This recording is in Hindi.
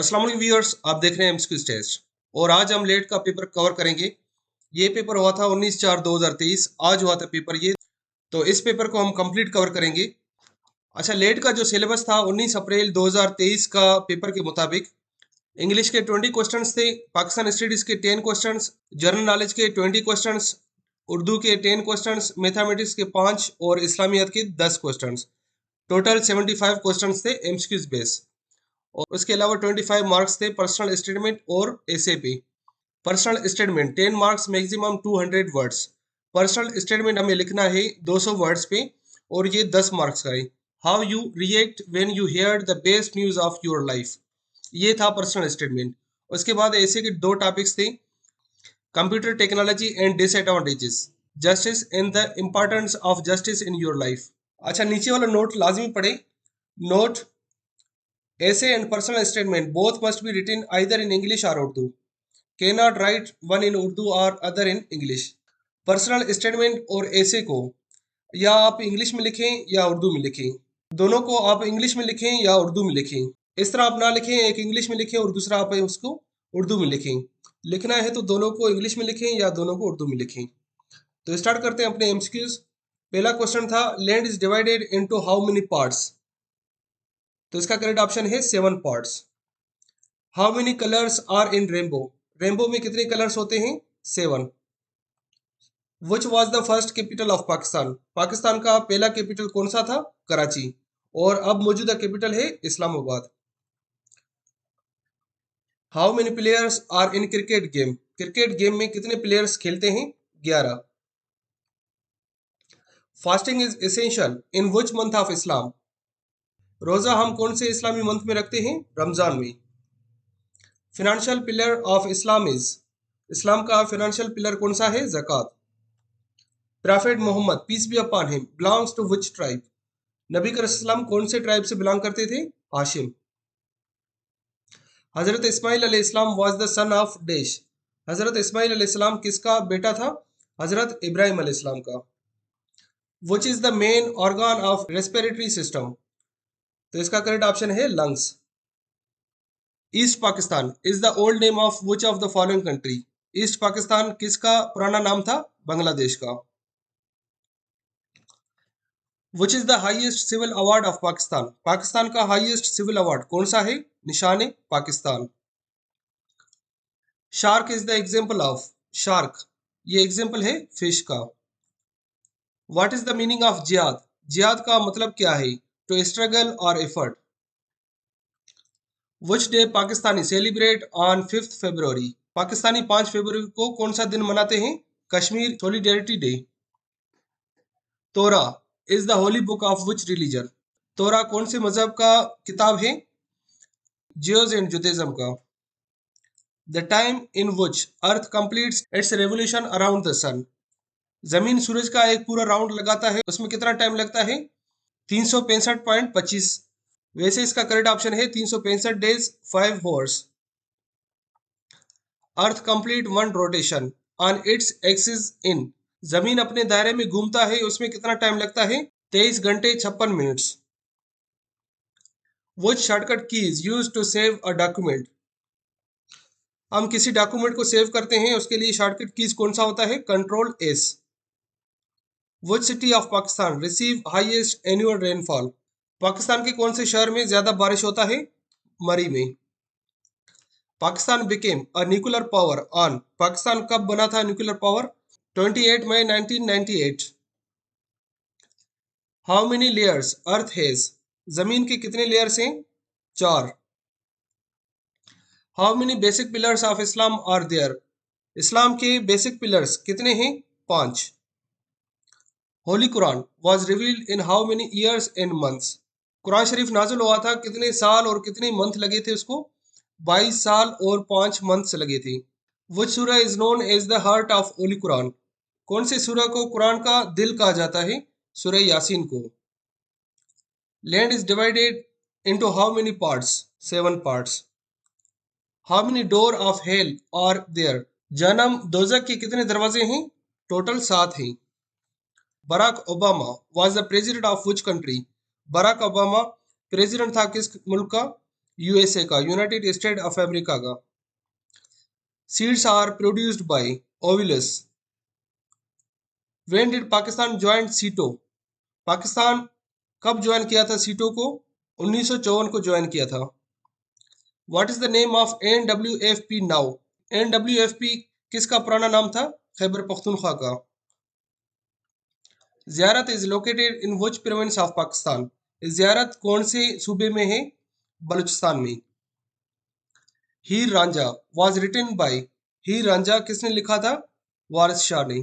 अस्सलाम वालेकुम व्यूअर्स, आप देख रहे हैं एमसीक्यूज टेस्ट और आज हम लेट का पेपर कवर करेंगे। ये पेपर हुआ था 19/4/2023, आज हुआ था पेपर ये। तो इस पेपर को हम कंप्लीट कवर करेंगे। अच्छा, लेट का जो सिलेबस था 19 अप्रैल 2023 का पेपर के मुताबिक इंग्लिश के 20 क्वेश्चंस थे, पाकिस्तान स्टडीज के 10 क्वेश्चंस, जनरल नॉलेज के 20 क्वेश्चंस, उर्दू के 10 क्वेश्चंस, मैथमेटिक्स के 5 और इस्लामियत के 10 क्वेश्चंस। टोटल 75 क्वेश्चंस थे एमसीक्यूज बेस। और उसके अलावा 25 मार्क्स थे पर्सनल स्टेटमेंट और एसे पे। Personal statement 10 marks, maximum 200 words. Personal statement हमें लिखना है 200 वर्ड्स पे और ये 10 मार्क्स का है। How you react when you here the best news of your life, ये था पर्सनल स्टेटमेंट। उसके बाद ऐसे के दो टॉपिक्स थे, computer technology and disadvantages, justice and the importance of justice in your life. अच्छा, नीचे वाला नोट लाजमी पढ़े। Note, essay and personal statement both must be written either in English or Urdu. Cannot write one in Urdu or other in English. Personal statement और ऐसे को या आप इंग्लिश में लिखें या उर्दू में लिखें, दोनों को आप इंग्लिश में लिखें या उर्दू में लिखें। इस तरह आप ना लिखें, एक इंग्लिश में लिखें और दूसरा आप उसको उर्दू में लिखें। लिखना है तो दोनों को इंग्लिश में लिखें या दोनों को उर्दू में लिखें। तो स्टार्ट करते हैं अपने एमसीक्यूज। पहला क्वेश्चन था, land is divided into how many parts. तो इसका करेक्ट ऑप्शन है 7 parts. How many colours are in rainbow, rainbow में कितने कलर्स होते हैं? 7। Which was the first capital of Pakistan, Pakistan का पहला कैपिटल कौन सा था? कराची, और अब मौजूदा कैपिटल है Islamabad. How many players are in cricket game, cricket game में कितने प्लेयर्स खेलते हैं? 11। Fasting is essential in which month of Islam, रोजा हम कौन से इस्लामी मंथ में रखते हैं? रमजान में। Financial pillar of Islam is, Islam का फिनेंशियल पिलर कौन सा है? ज़कात। Prophet Muhammad peace be upon him belongs to which tribe, नबी करम कौन से ट्राइब से बिलोंग करते थे? हाशिम। हजरत इस्माइल अलैहिस्सलाम was the son of dash, हजरत इस्माइल अलैहिस्सलाम किसका बेटा था? हजरत इब्राहिम अलैहिस्सलाम का। Which is the main organ of respiratory system, तो इसका करेक्ट ऑप्शन है lungs. East Pakistan is the old name of which of the following country, east Pakistan किसका पुराना नाम था? बांग्लादेश का। Which is the highest civil award of Pakistan, Pakistan का हाईएस्ट सिविल अवार्ड कौन सा है? Nishan Pakistan. Shark is the example of, shark ये एग्जाम्पल है फिश का। What is the meaning of jihad, जिहाद का मतलब क्या है? टू स्ट्रगल और effort. Which day Pakistani celebrate on 5 February, Pakistani 5 फरवरी को कौन सा दिन मनाते हैं? Kashmir solidarity day. Torah is the holy book of which religion, Torah कौन से मजहब का किताब है? जियोज एंड जुडाइज्म का। The time in which earth completes its revolution around the sun, जमीन सूरज का एक पूरा राउंड लगाता है, उसमें कितना टाइम लगता है? 365.25। वैसे इसका करेक्ट ऑप्शन है 365 days 5 hours। Earth complete one rotation on its axis इन, जमीन अपने दायरे में घूमता है, उसमें कितना टाइम लगता है? 23 घंटे 56 minutes. Which shortcut key is used to save a document, हम किसी डॉक्यूमेंट को सेव करते हैं उसके लिए शॉर्टकट कीज कौन सा होता है? Control S. Which city of Pakistan receive highest annual rainfall, Pakistan के कौन से शहर में ज्यादा बारिश होता है? मरी में। Pakistan became a nuclear power on, Pakistan कब बना था न्यूक्लियर पावर? 28 मई 1998। How many layers earth has, जमीन के कितने लेयर्स हैं? 4। How many basic pillars of Islam are there, Islam के बेसिक पिलर्स कितने हैं? 5। Holy Quran was revealed in how many years and months, कुरान शरीफ नाजुल हुआ था कितने साल और कितने मंथ लगे थे उसको? 22 साल और 5 मंथ्स लगे थे। Which surah is known as the heart of holy Quran, कौन से सूरा को कुरान का दिल कहा जाता है? सूरा यासीन को। Land is divided into how many parts? 7 parts. How many door of hell are there, जहन्नम दोजख के कितने दरवाजे हैं? टोटल 7 हैं। Barack Obama was the president of which country, Barack Obama president था किस मुल्क का? यूएसए का, यूनाइटेड स्टेट ऑफ अमेरिका का। Seeds are produced by ovules. When did Pakistan join SEATO? Pakistan कब ज्वाइन किया था सीटो को? 1954 को ज्वाइन किया था। What is the name of NWFP now? NWFP किसका पुराना नाम था? खैबर पख्तूनख्वा का। ज़ियारत is located in which province of Pakistan? ज़ियारत कौन से सूबे में है? बलूचिस्तान में। हीर रांझा वाज रिटन बाय, हीर रांझा किसने लिखा था? वारिस शाह ने।